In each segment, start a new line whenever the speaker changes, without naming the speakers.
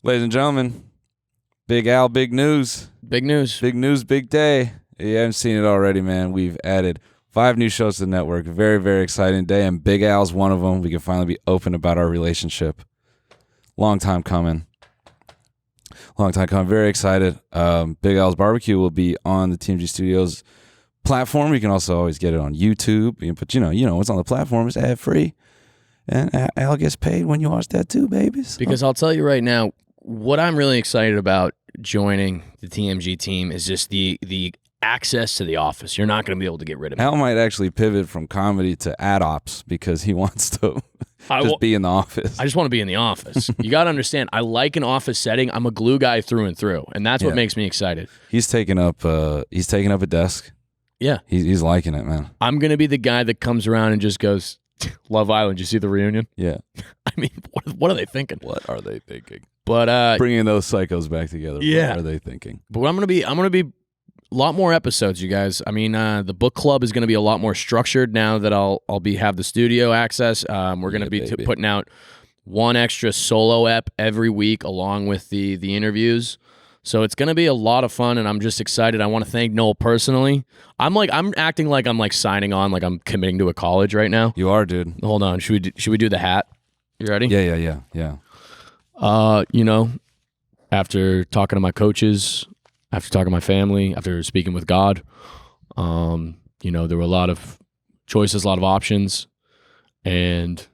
Ladies and gentlemen, Big Al, big news.
Big news.
Big news, big day. You haven't seen it already, man. We've added 5 new shows to the network. Very, very exciting day, and Big Al's one of them. We can finally be open about our relationship. Long time coming. Very excited. Big Al's Barbecue will be on the TMG Studios platform. You can also always get it on YouTube. But you know what's on the platform is ad-free. And Al gets paid when you watch that too, babies.
Because I'll tell you right now, what I'm really excited about joining the TMG team is just the access to the office. You're not going to be able to get rid of it.
Al might actually pivot from comedy to ad ops because he wants to be in the office.
I just want to be in the office. You got to understand, I like an office setting. I'm a glue guy through and through, and that's what makes me excited.
He's taking up a desk.
Yeah.
He's liking it, man.
I'm going to be the guy that comes around and just goes, Love Island, you see the reunion?
Yeah.
I mean, what are they thinking?
What are they thinking?
But
bringing those psychos back together.
Yeah.
What are they thinking?
But I'm going to be a lot more episodes, you guys. I mean, the book club is going to be a lot more structured now that I'll have the studio access. We're going to be putting out one extra solo ep every week along with the interviews. So it's going to be a lot of fun, and I'm just excited. I want to thank Noel personally. I'm acting like I'm like signing on, like I'm committing to a college right now.
You are, dude.
Hold on. Should we do the hat? You ready?
Yeah.
After talking to my coaches, after talking to my family, after speaking with God, there were a lot of choices, a lot of options, and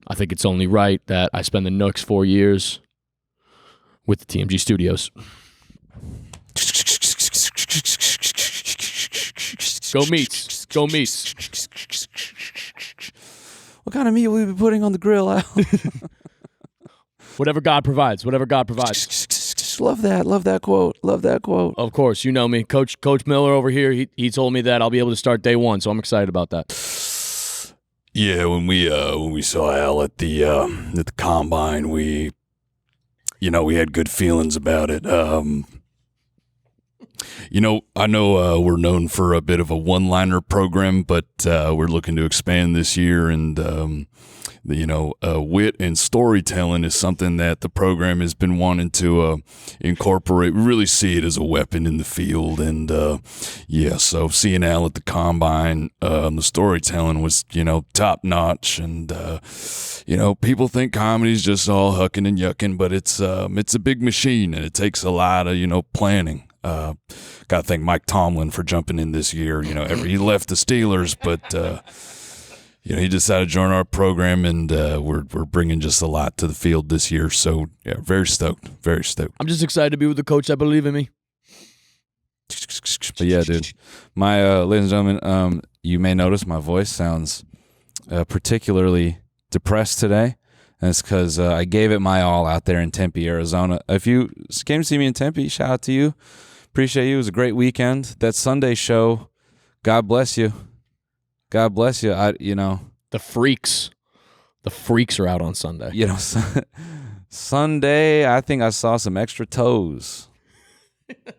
I think it's only right that I spend the next 4 years with the TMG Studios. Go meats. Go meats.
What kind of meat will we be putting on the grill, Al?
Whatever God provides. Whatever God provides.
Love that quote.
Of course, you know me. Coach Miller over here, he told me that I'll be able to start day one, so I'm excited about that.
Yeah, when we saw Al at the combine, we had good feelings about it. I know we're known for a bit of a one-liner program, but we're looking to expand this year, and wit and storytelling is something that the program has been wanting to incorporate. We really see it as a weapon in the field, and so seeing Al at the combine, the storytelling was top notch, and people think comedy's just all hucking and yucking, but it's a big machine, and it takes a lot of planning. Gotta thank Mike Tomlin for jumping in this year. He left the Steelers, but he decided to join our program, and we're bringing just a lot to the field this year. So yeah, very stoked.
I'm just excited to be with the coach that believe in me.
But yeah, dude, my ladies and gentlemen, you may notice my voice sounds particularly depressed today. And it's because I gave it my all out there in Tempe, Arizona. If you came to see me in Tempe, shout out to you. Appreciate you. It was a great weekend. That Sunday show, God bless you. God bless you.
The freaks are out on Sunday.
Sunday, I think I saw some extra toes.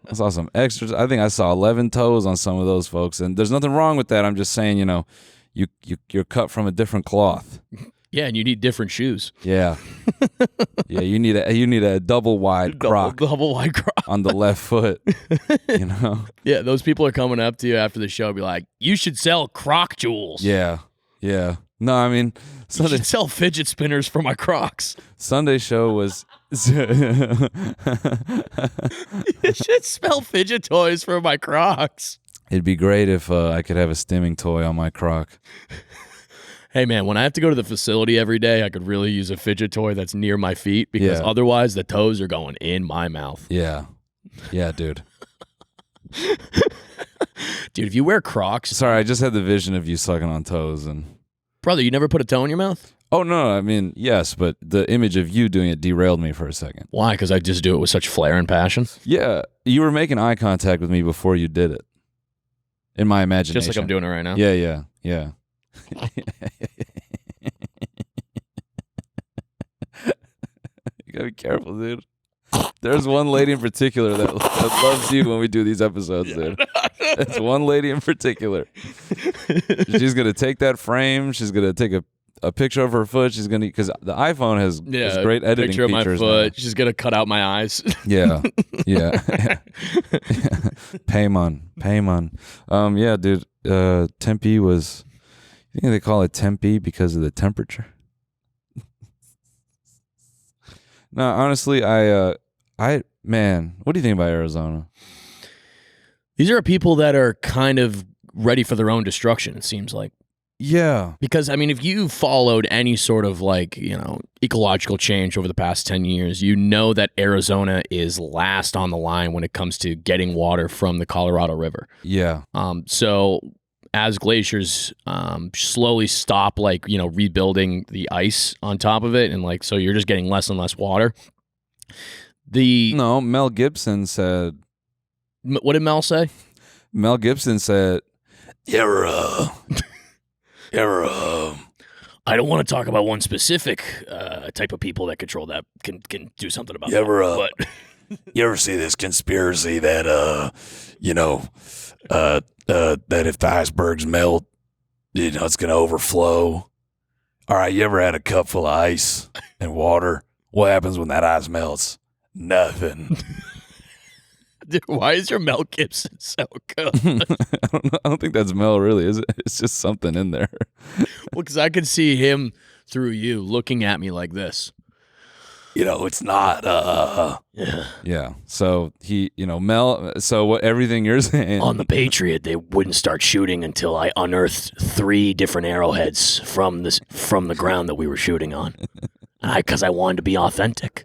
I saw some extras. I think I saw 11 toes on some of those folks, and there's nothing wrong with that. I'm just saying, you're cut from a different cloth.
Yeah, and you need different shoes.
Yeah, yeah. You need a double wide croc.
Double wide croc
on the left foot.
Yeah, those people are coming up to you after the show, and be like, "You should sell croc jewels."
Yeah. No, I mean,
you should sell fidget spinners for my Crocs.
Sunday show was.
You should sell fidget toys for my Crocs.
It'd be great if I could have a stimming toy on my croc.
Hey, man, when I have to go to the facility every day, I could really use a fidget toy that's near my feet because otherwise the toes are going in my mouth.
Yeah. Yeah, dude.
Dude, if you wear Crocs...
Sorry, I just had the vision of you sucking on toes. And
brother, you never put a toe in your mouth?
Oh, no, I mean, yes, but the image of you doing it derailed me for a second.
Why? Because I just do it with such flair and passion?
Yeah, you were making eye contact with me before you did it. In my imagination.
Just like I'm doing it right now?
Yeah. You gotta be careful, dude. There's one lady in particular that loves you when we do these episodes, dude. It's one lady in particular. She's gonna take that frame. She's gonna take a picture of her foot. She's gonna because the iPhone has great editing
picture of my
features.
foot.
Now.
She's gonna cut out my eyes.
Yeah. Paymon. Yeah, dude. Tempe was. I think they call it Tempe because of the temperature. No, honestly, man, what do you think about Arizona?
These are people that are kind of ready for their own destruction, it seems like.
Yeah.
Because, I mean, if you followed any sort of ecological change over the past 10 years, you know that Arizona is last on the line when it comes to getting water from the Colorado River.
Yeah.
So as glaciers slowly stop, rebuilding the ice on top of it, and so you're just getting less and less water.
Mel Gibson said.
What did Mel say?
Mel Gibson said,
I
don't want to talk about one specific type of people that control that can do something about that.
But you ever see this conspiracy that that if the icebergs melt, it's gonna overflow? All right, you ever had a cup full of ice and water? What happens when that ice melts? Nothing.
Dude, why is your Mel Gibson so good?
I don't think that's Mel, really, is it? It's just something in there.
Well, because I could see him through you looking at me like this.
It's not.
Yeah. So Mel. So what? Everything you're saying
on the Patriot, they wouldn't start shooting until I unearthed 3 different arrowheads from the ground that we were shooting on, because I wanted to be authentic.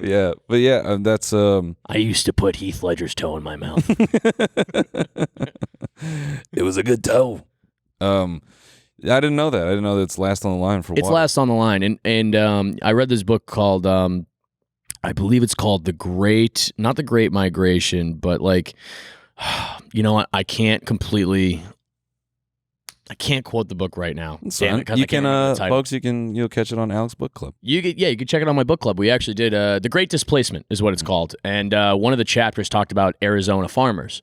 Yeah, but yeah, that's
I used to put Heath Ledger's toe in my mouth.
It was a good toe.
I didn't know that. I didn't know that it's last on the line for.
It's
water.
last on the line, and I read this book called I believe it's called not the Great Migration, but I can't quote the book right now. Damn it,
you can, folks. You'll catch it on Alec's Book Club.
You can check it on my book club. We actually did The Great Displacement is what it's called, and one of the chapters talked about Arizona farmers,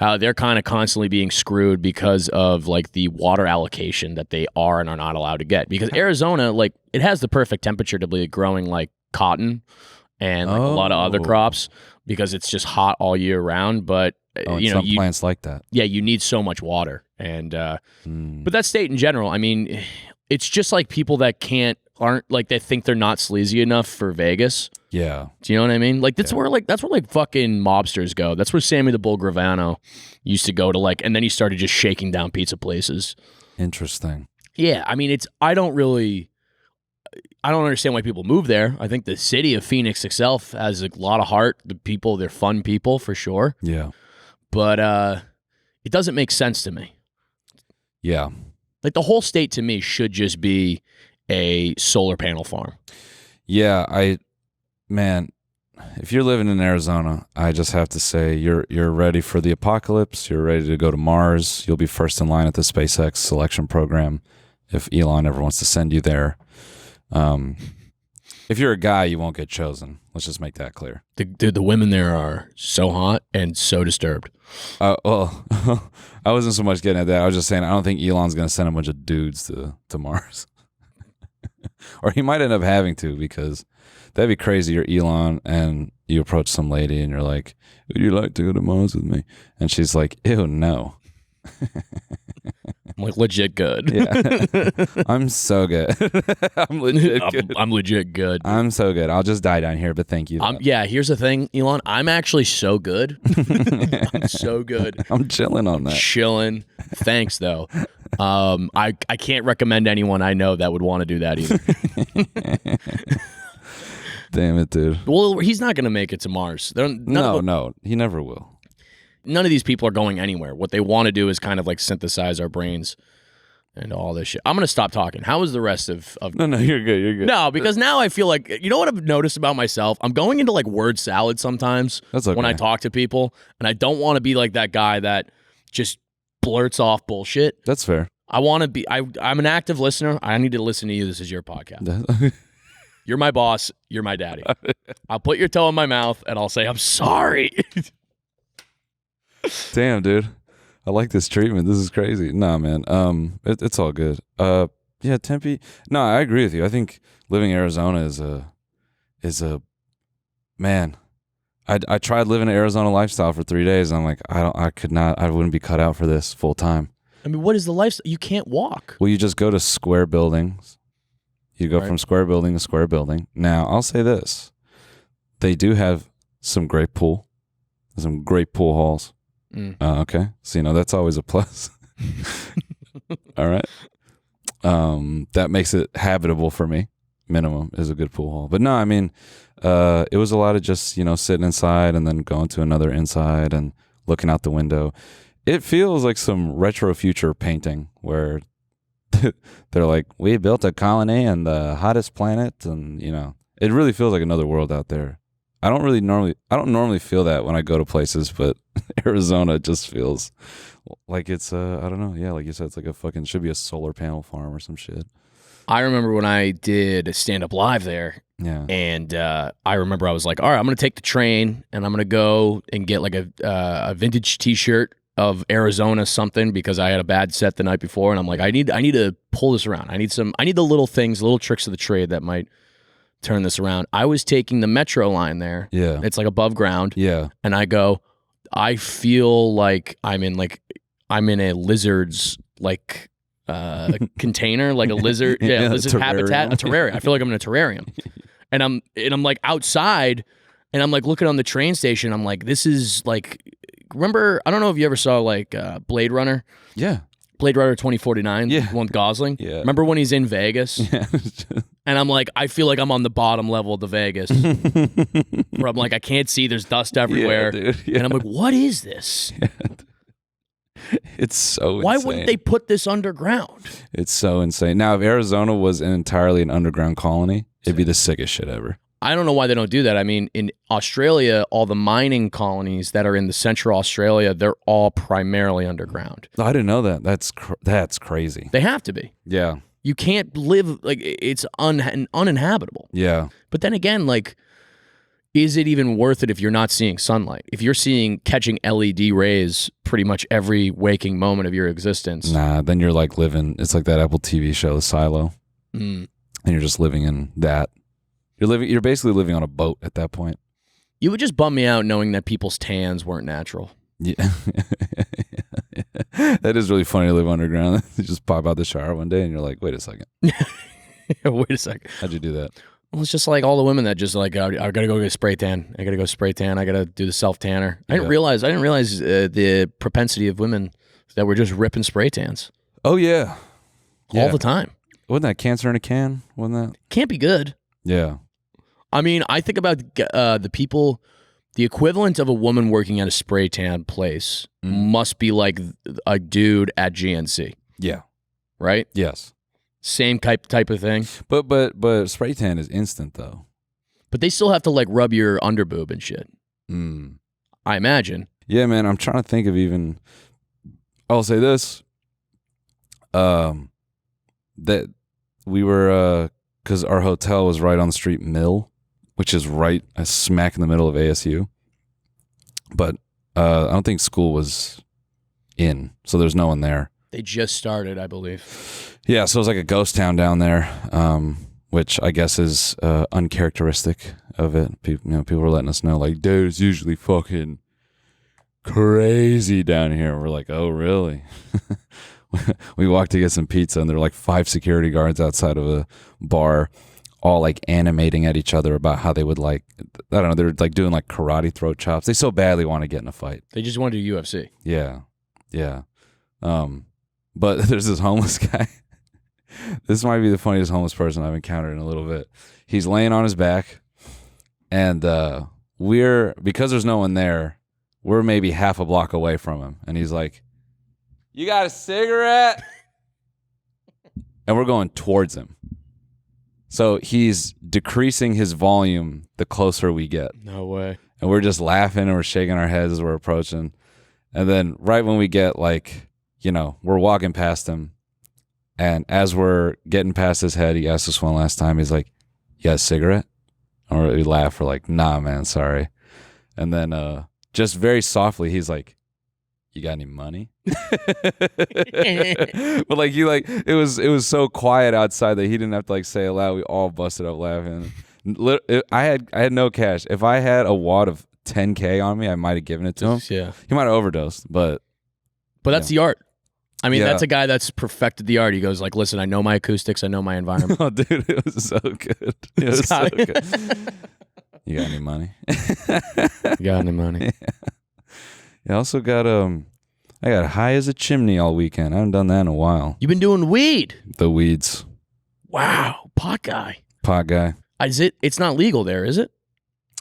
how they're kind of constantly being screwed because of the water allocation that they are and are not allowed to get. Because Arizona, it has the perfect temperature to be growing cotton and a lot of other crops because it's just hot all year round, but.
Some plants like that.
Yeah, you need so much water, and but that state in general. I mean, it's just like people that aren't they think they're not sleazy enough for Vegas.
Yeah,
do you know what I mean? That's where fucking mobsters go. That's where Sammy the Bull Gravano used to go to and then he started just shaking down pizza places.
Interesting.
Yeah, I mean, I don't understand why people move there. I think the city of Phoenix itself has a lot of heart. The people, they're fun people for sure.
Yeah.
But it doesn't make sense to me.
Yeah.
The whole state to me should just be a solar panel farm.
Yeah, if you're living in Arizona, I just have to say you're ready for the apocalypse. You're ready to go to Mars. You'll be first in line at the SpaceX selection program if Elon ever wants to send you there. If you're a guy, you won't get chosen. Let's just make that clear.
The women there are so hot and so disturbed.
Well, I wasn't so much getting at that. I was just saying I don't think Elon's going to send a bunch of dudes to Mars. Or he might end up having to, because that'd be crazy. You're Elon and you approach some lady and you're like, would you like to go to Mars with me? And she's like, ew, no.
I'm legit good.
Yeah. I'm so good. I'm legit good.
I'm legit good.
I'm so good. I'll just die down here, but thank you.
Yeah, here's the thing, Elon. I'm actually so good. I'm so good.
I'm chilling on that.
Chilling. Thanks, though. I can't recommend anyone I know that would want to do that either.
Damn it, dude.
Well, he's not going to make it to Mars.
No, he never will.
None of these people are going anywhere. What they want to do is kind of synthesize our brains and all this shit. I'm going to stop talking. How was the rest of...
No, you're good. You're good.
No, because now I feel you know what I've noticed about myself? I'm going into word salad sometimes.
That's okay.
When I talk to people, and I don't want to be that guy that just blurts off bullshit.
That's fair.
I want to be... I'm an active listener. I need to listen to you. This is your podcast. You're my boss. You're my daddy. I'll put your toe in my mouth, and I'll say, I'm sorry.
Damn, dude. I like this treatment. This is crazy. Nah, man. It's all good. Yeah, Tempe. No, I agree with you. I think living in Arizona is a man. I tried living an Arizona lifestyle for 3 days. And I'm like, I wouldn't be cut out for this full time.
I mean, what is the lifestyle? You can't walk.
Well, you just go to square buildings. You go from square building to square building. Now, I'll say this. They do have some great pool halls. Okay. So, that's always a plus. All right. That makes it habitable for me. Minimum is a good pool hall. But no, I mean, it was a lot of just, sitting inside and then going to another inside and looking out the window. It feels like some retro future painting where they're like, we built a colony on the hottest planet. And, it really feels like another world out there. I don't normally feel that when I go to places, but Arizona just feels like it's, I don't know. Yeah. Like you said, it's like should be a solar panel farm or some shit.
I remember when I did stand up live there.
Yeah.
And I remember I was like, all right, I'm going to take the train and I'm going to go and get like a vintage t-shirt of Arizona something because I had a bad set the night before. And I'm like, I need to pull this around. I need the little things, little tricks of the trade that might turn this around. I was taking the metro line there.
Yeah.
It's like above ground.
Yeah.
And I feel like I'm in a lizard's like container, like a lizard, lizard habitat, a terrarium. I feel like I'm in a terrarium. And I'm like outside and I'm like looking on the train station. I'm like, this is like, remember, I don't know if you ever saw like Blade Runner.
Yeah.
Blade Runner 2049,
yeah.
one with Gosling.
Yeah.
Remember when he's in Vegas?
Yeah.
And I'm like, I feel like I'm on the bottom level of the Vegas. Where I'm like, I can't see, there's dust everywhere.
Yeah, dude, yeah.
And I'm like, what is this?
Yeah. It's so
Why
insane.
wouldn't they put this underground?
It's so insane. Now, if Arizona was entirely an underground colony, it'd be the sickest shit ever.
I don't know why they don't do that. I mean, in Australia, all the mining colonies that are in the central Australia, they're all primarily underground.
I didn't know that. That's crazy.
They have to be.
Yeah.
You can't live, like, it's uninhabitable.
Yeah.
But then again, like, is it even worth it if you're not seeing sunlight? If you're catching LED rays pretty much every waking moment of your existence.
Nah, then you're like it's like that Apple TV show, The Silo. And you're just living in that. You're basically living on a boat at that point.
You would just bum me out knowing that people's tans weren't natural.
Yeah. That is really funny to live underground. You just pop out the shower one day and you're like, wait a second.
Wait a second.
How'd you do that?
Well, it's just like all the women that just like, I gotta go get a spray tan. I gotta go spray tan. I gotta do the self tanner. I didn't realize the propensity of women that were just ripping spray tans.
Oh yeah,
all the time.
Wasn't that cancer in a can? Wasn't that?
Can't be good.
Yeah.
I mean, I think about the people. The equivalent of a woman working at a spray tan place must be like a dude at GNC.
Yeah.
Right.
Yes.
Same type of thing.
But spray tan is instant though.
But they still have to like rub your underboob and shit. I imagine.
Yeah, man. I'm trying to think of even. I'll say this. That we were because our hotel was right on the street Mill, which is right smack in the middle of ASU. But I don't think school was in, so there's no one there. They
just started, I believe.
Yeah, so it was like a ghost town down there, which I guess is uncharacteristic of it. People were letting us know, like, dude, it's usually fucking crazy down here. We're like, oh, really? We walked to get some pizza, and there were like 5 security guards outside of a bar, all like animating at each other about how they would like, I don't know, they're like doing like karate throat chops. They so badly want to get in a fight.
They just want to do UFC.
Yeah. Yeah. But there's this homeless guy. This might be the funniest homeless person I've encountered in a little bit. He's laying on his back, and because there's no one there, we're maybe half a block away from him. And he's like, "You got a cigarette?" And we're going towards him. So he's decreasing his volume the closer we get.
No way.
And we're just laughing and we're shaking our heads as we're approaching. And then right when we get like, we're walking past him. And as we're getting past his head, he asked us one last time. He's like, "You got a cigarette?" And we laugh. We're like, "Nah, man, sorry." And then just very softly, he's like, you got any money? But like it was so quiet outside that he didn't have to like say it loud. We all busted up laughing. I had no cash. If I had a wad of $10K on me, I might have given it to him.
Yeah,
he might have overdosed, but
that's the art. I mean, that's a guy that's perfected the art. He goes like, listen, I know my acoustics, I know my environment.
Oh, dude, it was so good. It was so good. You got any money?
You got any money?
Yeah. I also got I got high as a chimney all weekend. I haven't done that in a while.
You've been doing weed.
The weeds.
Wow, pot guy.
Pot guy.
Is it? It's not legal there, is it?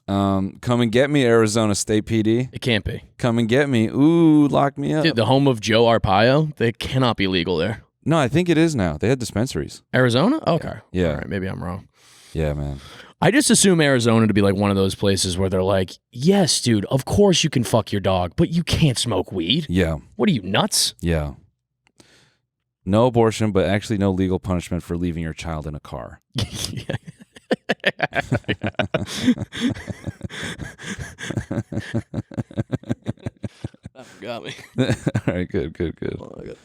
Come and get me, Arizona State PD.
It can't be.
Come and get me. Ooh, lock me up.
Dude, the home of Joe Arpaio. They cannot be legal there.
No, I think it is now. They had dispensaries.
Arizona? Okay.
Yeah.
All right, maybe I'm wrong.
Yeah, man.
I just assume Arizona to be like one of those places where they're like, yes, dude, of course you can fuck your dog, but you can't smoke weed.
Yeah.
What are you, nuts?
Yeah. No abortion, but actually no legal punishment for leaving your child in a car.
That got me.
All right, good.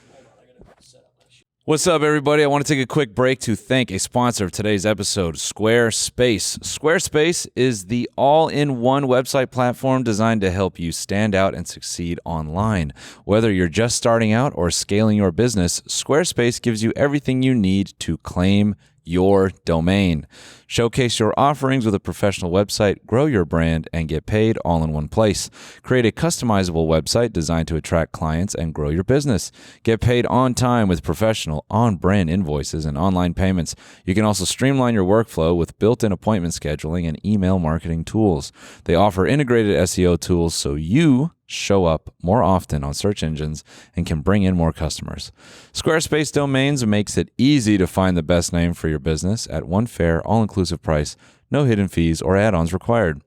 What's up, everybody? I want to take a quick break to thank a sponsor of today's episode, Squarespace. Squarespace is the all-in-one website platform designed to help you stand out and succeed online. Whether you're just starting out or scaling your business, Squarespace gives you everything you need to claim your domain. Showcase your offerings with a professional website, grow your brand, and get paid all in one place. Create a customizable website designed to attract clients and grow your business. Get paid on time with professional on-brand invoices and online payments. You can also streamline your workflow with built-in appointment scheduling and email marketing tools. They offer integrated SEO tools so you show up more often on search engines and can bring in more customers. Squarespace Domains makes it easy to find the best name for your business at one fair, all-inclusive price, no hidden fees or add-ons required.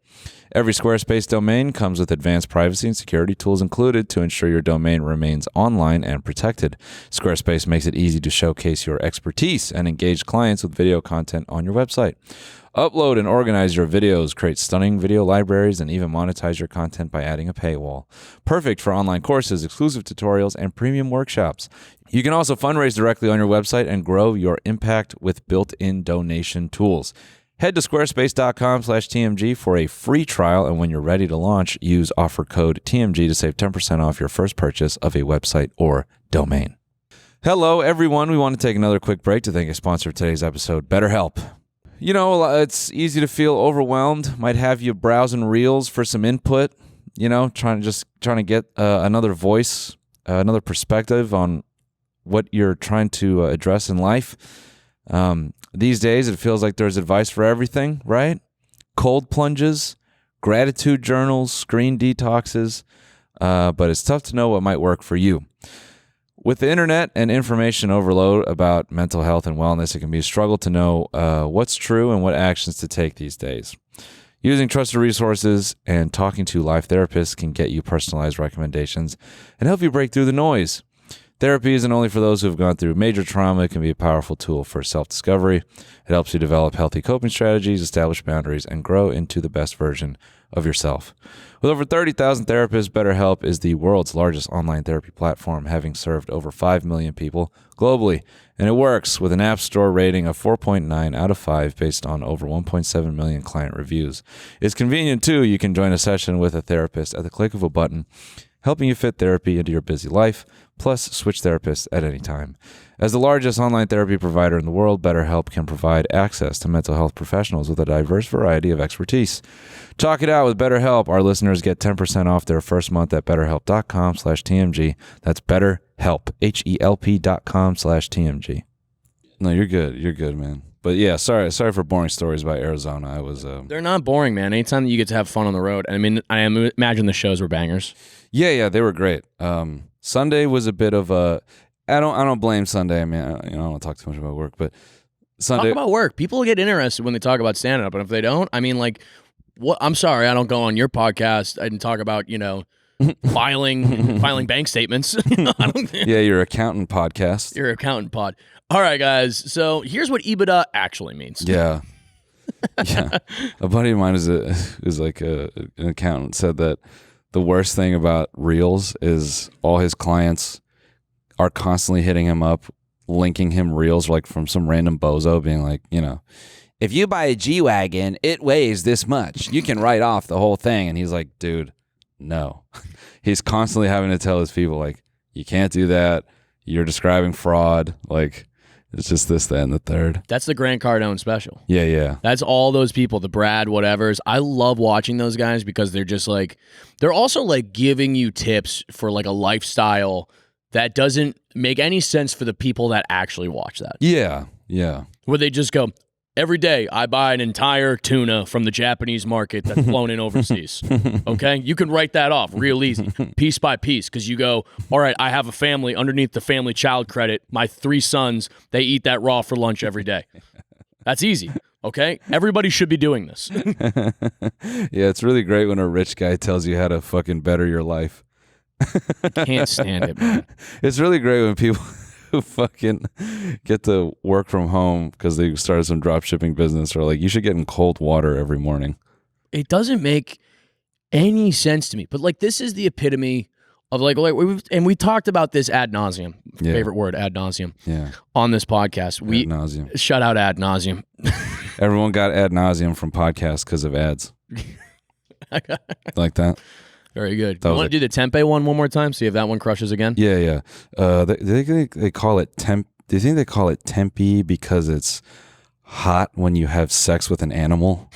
Every Squarespace domain comes with advanced privacy and security tools included to ensure your domain remains online and protected. Squarespace makes it easy to showcase your expertise and engage clients with video content on your website. Upload and organize your videos, create stunning video libraries, and even monetize your content by adding a paywall. Perfect for online courses, exclusive tutorials, and premium workshops. You can also fundraise directly on your website and grow your impact with built-in donation tools. Head to squarespace.com/TMG for a free trial, and when you're ready to launch, use offer code TMG to save 10% off your first purchase of a website or domain. Hello, everyone. We want to take another quick break to thank a sponsor of today's episode, BetterHelp. You know, it's easy to feel overwhelmed. Might have you browsing reels for some input, you know, trying to get another voice, another perspective on what you're trying to address in life. These days, it feels like there's advice for everything, right? Cold plunges, gratitude journals, screen detoxes, but it's tough to know what might work for you. With the internet and information overload about mental health and wellness, it can be a struggle to know what's true and what actions to take these days. Using trusted resources and talking to live therapists can get you personalized recommendations and help you break through the noise. Therapy isn't only for those who have gone through major trauma. It can be a powerful tool for self-discovery. It helps you develop healthy coping strategies, establish boundaries, and grow into the best version of yourself. With over 30,000 therapists, BetterHelp is the world's largest online therapy platform, having served over 5 million people globally. And it works with an app store rating of 4.9 out of 5 based on over 1.7 million client reviews. It's convenient, too. You can join a session with a therapist at the click of a button, helping you fit therapy into your busy life, plus switch therapists at any time. As the largest online therapy provider in the world, BetterHelp can provide access to mental health professionals with a diverse variety of expertise. Talk it out with BetterHelp. Our listeners get 10% off their first month at betterhelp.com/TMG. That's BetterHelp, HELP.com/TMG. No, you're good. You're good, man. But yeah, sorry for boring stories about Arizona. I was.
They're not boring, man. Anytime that you get to have fun on the road. I mean, I imagine the shows were bangers.
Yeah, they were great. Sunday was a bit of a. I don't blame Sunday. I mean, I don't want to talk too much about work, but Sunday.
Talk about work. People get interested when they talk about stand-up, and if they don't, I mean, like, what? I'm sorry, I don't go on your podcast and talk about, filing bank statements.
Yeah, your accountant podcast.
Your accountant pod. All right, guys. So here's what EBITDA actually means.
Yeah. Yeah. A buddy of mine is like an accountant, said that the worst thing about Reels is all his clients are constantly hitting him up, linking him Reels like from some random bozo being like, you know, if you buy a G-Wagon, it weighs this much. You can write off the whole thing. And he's like, dude, no. He's constantly having to tell his people, like, you can't do that. You're describing fraud. Like, it's just this, that, and the third.
That's the Grant Cardone special.
Yeah, yeah.
That's all those people, the Brad whatevers. I love watching those guys because they're just like, they're also like giving you tips for like a lifestyle that doesn't make any sense for the people that actually watch that.
Yeah, yeah.
Where they just go, every day I buy an entire tuna from the Japanese market that's flown in overseas. Okay? You can write that off real easy, piece by piece, because you go, all right, I have a family underneath the family child credit. My 3 sons, they eat that raw for lunch every day. That's easy. Okay? Everybody should be doing this.
Yeah, it's really great when a rich guy tells you how to fucking better your life.
Can't stand it, man.
It's really great when people who fucking get to work from home because they started some drop shipping business or like, you should get in cold water every morning.
It doesn't make any sense to me. But like, this is the epitome of like we talked about this ad nauseum.
Yeah.
Favorite word, ad nauseum.
Yeah.
On this podcast.
Ad nauseum.
Shout out ad nauseum.
Everyone got ad nauseum from podcasts because of ads. Like that.
Very good. You want to do the Tempe one more time? See if that one crushes again?
Yeah, yeah. They call it Tempe. Do you think they call it Tempe because it's hot when you have sex with an animal?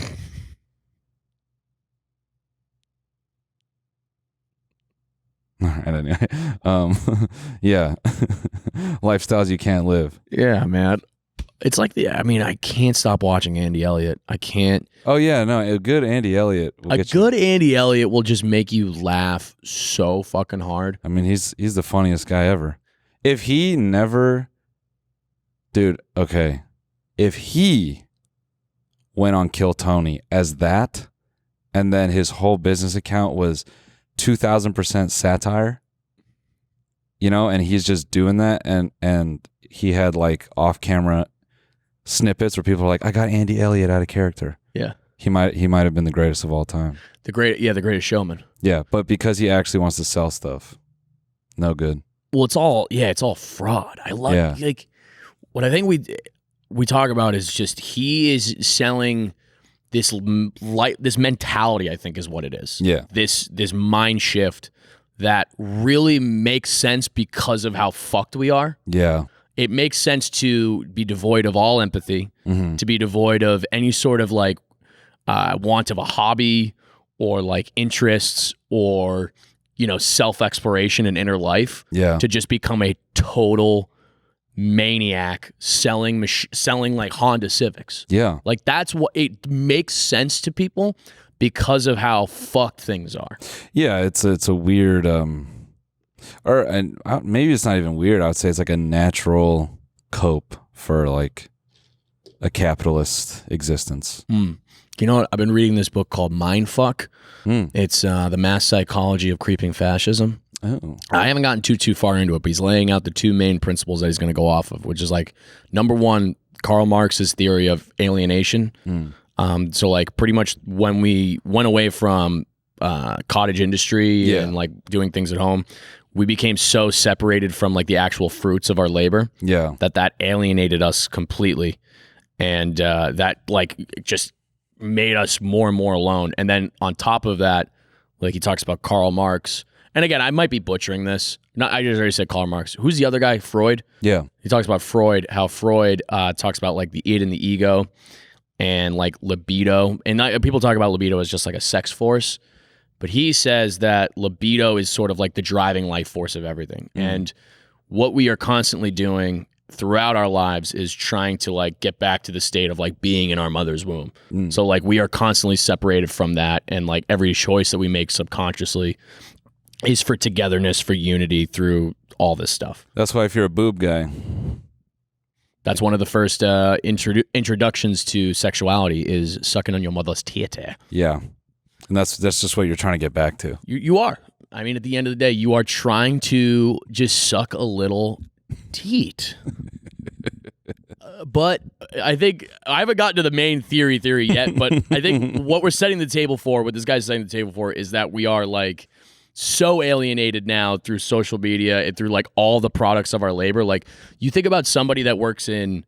All right, anyway. Yeah. Lifestyles you can't live.
Yeah, man. It's like I can't stop watching Andy Elliott. I can't.
Oh yeah, no, a good Andy Elliott will get you.
Andy Elliott will just make you laugh so fucking hard.
I mean, he's the funniest guy ever. If he never, dude, okay, if he went on Kill Tony as that, and then his whole business account was 2,000% satire, you know, and he's just doing that, and he had like off camera snippets where people are like, I got Andy Elliott out of character.
Yeah.
He might have been the greatest of all time.
The greatest showman.
Yeah, but because he actually wants to sell stuff, no good.
Well, it's all fraud. I love like what I think we talk about is just he is selling this mentality, I think is what it is.
Yeah.
This mind shift that really makes sense because of how fucked we are.
Yeah.
It makes sense to be devoid of all empathy, to be devoid of any sort of like want of a hobby or like interests or, you know, self-exploration and inner life.
Yeah.
To just become a total maniac selling like Honda Civics.
Yeah.
Like that's what it makes sense to people because of how fucked things are.
Yeah, it's a weird maybe it's not even weird. I would say it's like a natural cope for like a capitalist existence.
You know what? I've been reading this book called Mindfuck. It's the mass psychology of creeping fascism.
Oh.
I haven't gotten too far into it, but he's laying out the 2 main principles that he's going to go off of, which is like, number one, Karl Marx's theory of alienation. So like pretty much when we went away from cottage industry and like doing things at home, we became so separated from like the actual fruits of our labor that alienated us completely. And that like just made us more and more alone. And then on top of that, like he talks about Karl Marx. And again, I might be butchering this. I just already said Karl Marx. Who's the other guy? Freud?
Yeah.
He talks about Freud, how Freud talks about like the id and the ego and like libido. And people talk about libido as just like a sex force. But he says that libido is sort of like the driving life force of everything. And what we are constantly doing throughout our lives is trying to like get back to the state of like being in our mother's womb. So like we are constantly separated from that. And like every choice that we make subconsciously is for togetherness, for unity through all this stuff.
That's why if you're a boob guy.
That's one of the first introductions to sexuality is sucking on your mother's titty.
Yeah. And that's just what you're trying to get back to.
You are. I mean, at the end of the day, you are trying to just suck a little teat. But I think I haven't gotten to the main theory yet, but I think what we're setting the table for, what this guy's setting the table for, is that we are like so alienated now through social media and through like all the products of our labor. Like you think about somebody that works in,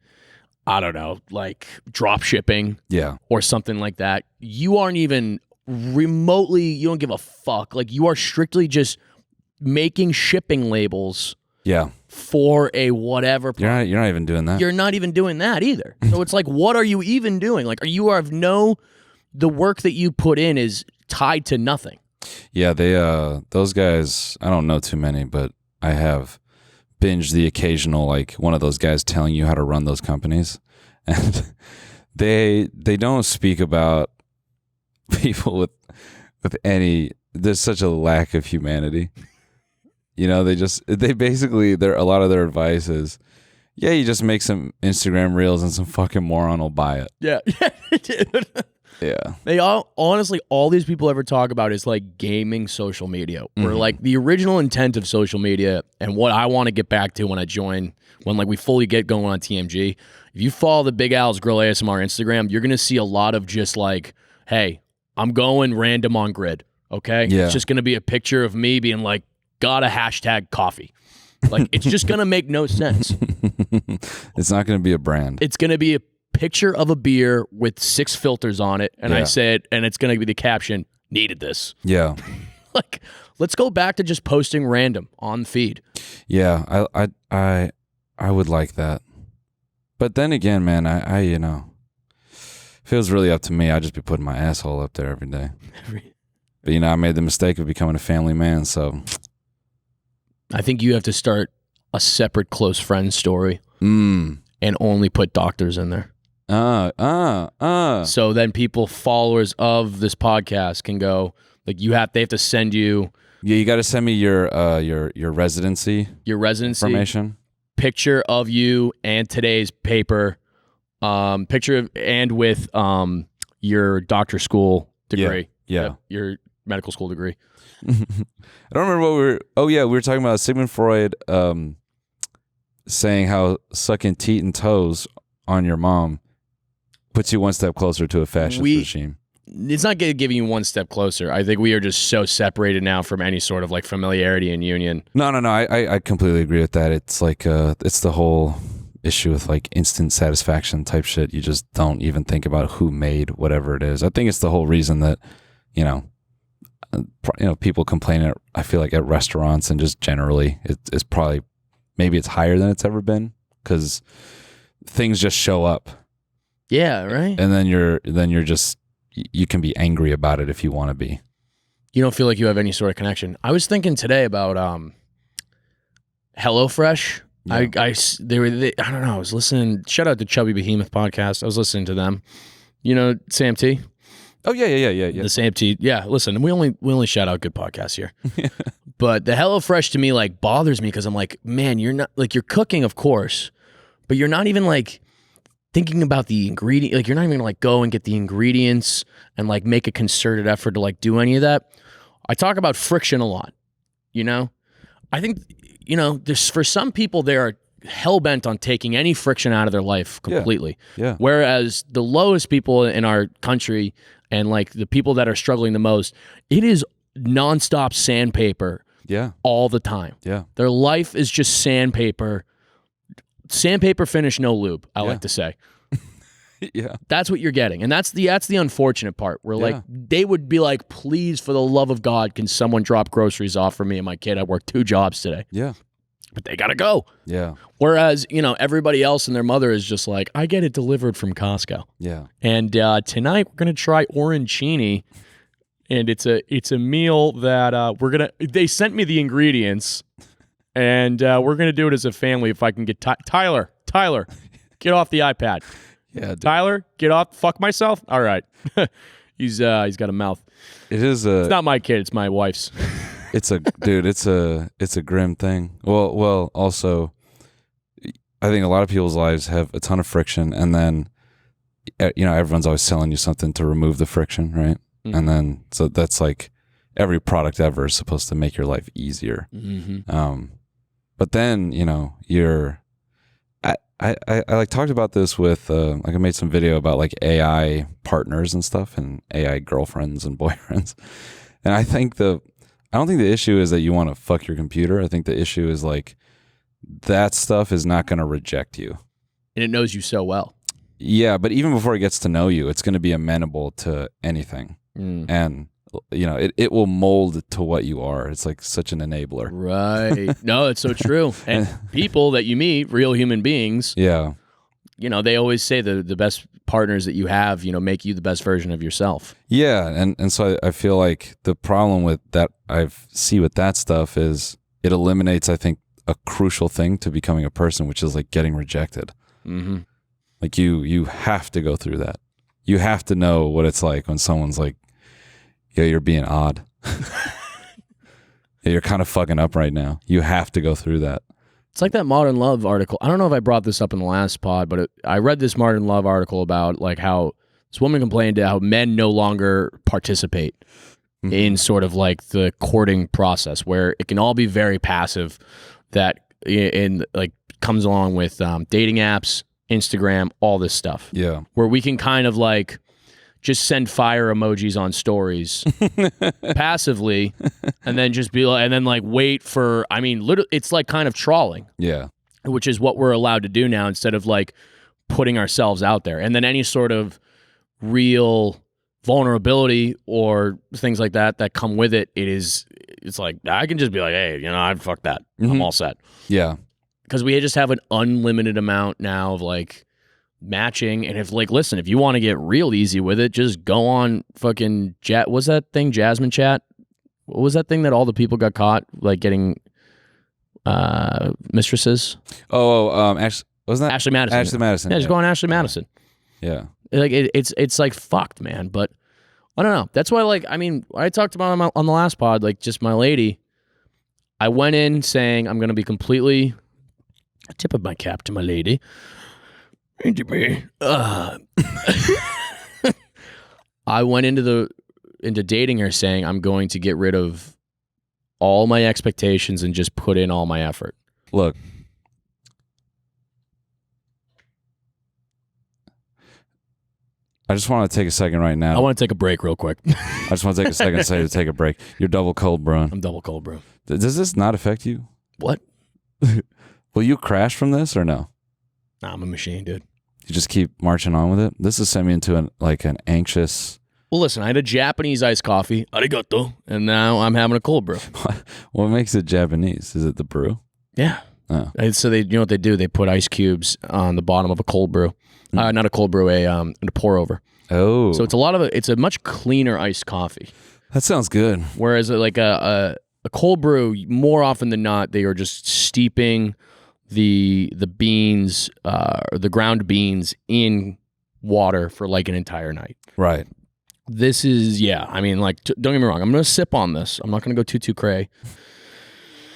I don't know, like drop shipping or something like that. You aren't even remotely, you don't give a fuck. Like you are strictly just making shipping labels for a whatever product.
You're not even doing that.
You're not even doing that either. So it's like, what are you even doing? Like, the work that you put in is tied to nothing.
Yeah, those guys, I don't know too many, but I have binged the occasional, like one of those guys telling you how to run those companies. And they don't speak about people with any, there's such a lack of humanity. You know, they basically, a lot of their advice is, yeah, you just make some Instagram reels and some fucking moron will buy it.
Yeah. Dude.
Yeah.
They honestly, all these people ever talk about is like gaming social media, where like the original intent of social media and what I want to get back to when like we fully get going on TMG. If you follow the Big Al's Grill ASMR Instagram, you're going to see a lot of just like, hey, I'm going random on grid. Okay.
Yeah.
It's just going to be a picture of me being like, got a hashtag coffee. Like, it's just going to make no sense.
It's not going to be a brand.
It's going to be a picture of a beer with 6 filters on it. And I said, and it's going to be the caption, needed this.
Yeah.
Like, let's go back to just posting random on feed.
Yeah. I would like that. But then again, man, I you know, feels really up to me. I'd just be putting my asshole up there every day. But, you know, I made the mistake of becoming a family man, so.
I think you have to start a separate close friend story and only put doctors in there. So then followers of this podcast can go, like they have to send you.
Yeah, you got to send me your residency.
Your residency
information. Picture
of you and today's paper. Picture of, and with your doctor school degree.
Yeah.
Your medical school degree.
I don't remember what we were talking about Sigmund Freud saying how sucking teat and toes on your mom puts you one step closer to a fascist regime.
It's not giving you one step closer. I think we are just so separated now from any sort of like familiarity and union.
No. I completely agree with that. It's like it's the whole issue with like instant satisfaction type shit. You just don't even think about who made whatever it is. I think it's the whole reason that, you know, people complain I feel like at restaurants and just generally it's probably, maybe it's higher than it's ever been because things just show up.
Yeah, right.
And then you're just, you can be angry about it if you want to be.
You don't feel like you have any sort of connection. I was thinking today about HelloFresh. Yeah. I don't know. I was listening. Shout out to Chubby Behemoth podcast. I was listening to them. You know Sam T.
Oh yeah.
The Sam T. Yeah, listen, we only shout out good podcasts here. But the HelloFresh to me like bothers me because I'm like, man, you're not like, you're cooking, of course, but you're not even like thinking about the ingredient. Like you're not even gonna like go and get the ingredients and like make a concerted effort to like do any of that. I talk about friction a lot. You know, I think, you know, there's for some people they are hell bent on taking any friction out of their life completely.
Yeah.
Whereas the lowest people in our country and like the people that are struggling the most, it is nonstop sandpaper.
Yeah.
All the time.
Yeah.
Their life is just sandpaper. Sandpaper finish, no lube, I like to say.
Yeah.
That's what you're getting. And that's the unfortunate part where like they would be like, please, for the love of God, can someone drop groceries off for me and my kid? I work 2 jobs today.
Yeah.
But they gotta go.
Yeah.
Whereas, you know, everybody else and their mother is just like, I get it delivered from Costco.
Yeah.
And tonight we're gonna try orancini, and it's a meal that they sent me the ingredients, and we're gonna do it as a family. If I can get Tyler, get off the iPad.
Yeah. Dude.
Tyler, get off. Fuck myself. All right. He's got a mouth.
It's
not my kid. It's my wife's.
It's a grim thing. Well, also, I think a lot of people's lives have a ton of friction, and then, you know, everyone's always selling you something to remove the friction, right? Mm-hmm. And then, so that's like every product ever is supposed to make your life easier.
Mm-hmm.
But then, you know, I like talked about this with like I made some video about like AI partners and stuff and AI girlfriends and boyfriends, and I think I I don't think the issue is that you want to fuck your computer. I think the issue is like that stuff is not going to reject you.
And it knows you so well.
Yeah, but even before it gets to know you, it's going to be amenable to anything. And, it will mold to what you are. It's like such an enabler.
Right. No, it's so true. And people that you meet, real human beings,
yeah,
they always say the best partners that you have, make you the best version of yourself.
Yeah, and so I feel like the problem with that I see with that stuff is it eliminates, I think, a crucial thing to becoming a person, which is like getting rejected. Mm-hmm. Like you have to go through that. You have to know what it's like when someone's like, "Yeah, you're being odd. Yeah, you're kind of fucking up right now." You have to go through that.
It's like that Modern Love article. I don't know if I brought this up in the last pod, but I read this Modern Love article about like how this woman complained how men no longer participate in sort of like the courting process, where it can all be very passive. That in like comes along with dating apps, Instagram, all this stuff.
Yeah, where
we can kind of like just send fire emojis on stories passively, and then just be like, and then like wait for. I mean, literally, it's like kind of trawling.
Yeah,
which is what we're allowed to do now instead of like putting ourselves out there, and then any sort of real vulnerability or things like that come with it. It's like I can just be like, hey, I fuck that. I'm all set.
Yeah,
because we just have an unlimited amount now of like matching, and if like, listen, if you want to get real easy with it, just go on fucking what's that thing, Jasmine Chat? What was that thing that all the people got caught like getting mistresses?
Wasn't that
Ashley Madison?
Ashley Madison.
Yeah, just go on Ashley Madison.
Yeah,
like it's like fucked, man. But I don't know. That's why, like, I mean, I talked about on the last pod, like, just my lady. I went in saying I'm going to be completely. I tip of my cap to my lady. I went into dating her saying I'm going to get rid of all my expectations and just put in all my effort.
Look, I just want to take a second right now.
I want to take a break real quick.
I just want to take a second to take a break. You're double cold, bro.
I'm double cold, bro.
Does this not affect you?
What?
Will you crash from this or no?
Nah, I'm a machine, dude.
You just keep marching on with it? This has sent me into an anxious...
Well, listen, I had a Japanese iced coffee, arigato, and now I'm having a cold brew.
What makes it Japanese? Is it the brew?
Yeah.
Oh.
So they, what they do? They put ice cubes on the bottom of a cold brew. Not a cold brew, a pour over.
Oh.
So it's a much cleaner iced coffee.
That sounds good.
Whereas like a cold brew, more often than not, they are just steeping the beans, the ground beans in water for like an entire night.
Right.
This is, I mean, like, don't get me wrong. I'm going to sip on this. I'm not going to go too cray.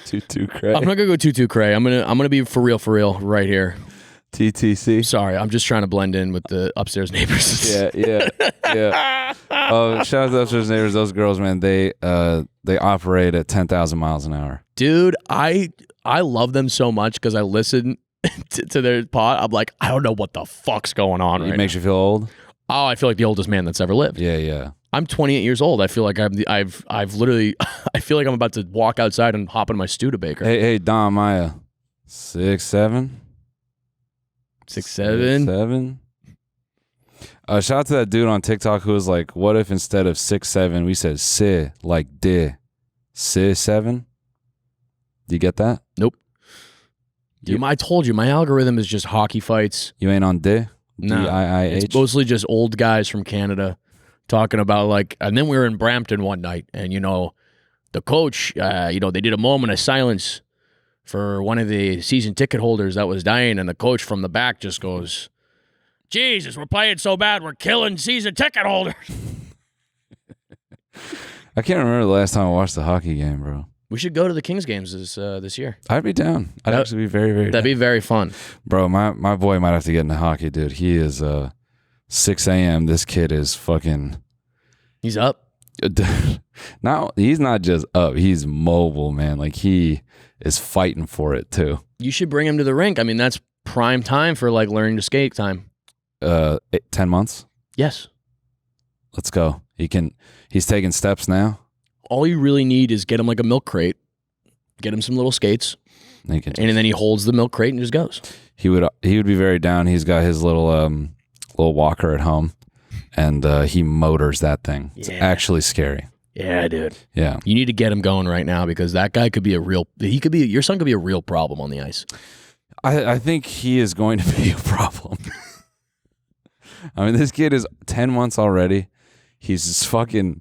Too cray.
I'm not going to go too cray. I'm going to be for real right here.
TTC.
Sorry, I'm just trying to blend in with the upstairs neighbors.
Yeah. Oh, shout out to the upstairs neighbors. Those girls, man, they operate at 10,000 miles an hour.
Dude, I love them so much because I listen to their pod. I'm like, I don't know what the fuck's going on.
It makes you feel old.
Oh, I feel like the oldest man that's ever lived.
Yeah.
I'm 28 years old. I feel like I've literally I feel like I'm about to walk outside and hop in my Studebaker.
Hey, Don Maya, 6'7".
6'7".
Shout out to that dude on TikTok who was like, "What if instead of 6'7" we said "si" like "di"? 6'7". Do you get that?
Nope. Dude, I told you my algorithm is just hockey fights.
You ain't on "di"?
No,
D-I-I-H?
it's mostly just old guys from Canada talking about like. And then we were in Brampton one night, and the coach, they did a moment of silence for one of the season ticket holders that was dying, and the coach from the back just goes, "Jesus, we're playing so bad, we're killing season ticket holders."
I can't remember the last time I watched a hockey game, bro.
We should go to the Kings games this year.
I'd be down. I'd actually be very, very down.
That'd be very fun.
Bro, my boy might have to get into hockey, dude. He is 6 a.m. This kid is fucking...
He's up?
No, he's not just up. He's mobile, man. Like, he is fighting for it, too.
You should bring him to the rink. I mean, that's prime time for, like, learning to skate time.
10 months?
Yes.
Let's go. He's taking steps now.
all you really need is get him like a milk crate, get him some little skates, and then he holds the milk crate and just goes.
He would be very down. He's got his little walker at home, and he motors that thing. It's actually scary.
Yeah, dude.
Yeah.
You need to get him going right now because that guy could be your son could be a real problem on the ice.
I think he is going to be a problem. I mean, this kid is 10 months already. He's just fucking,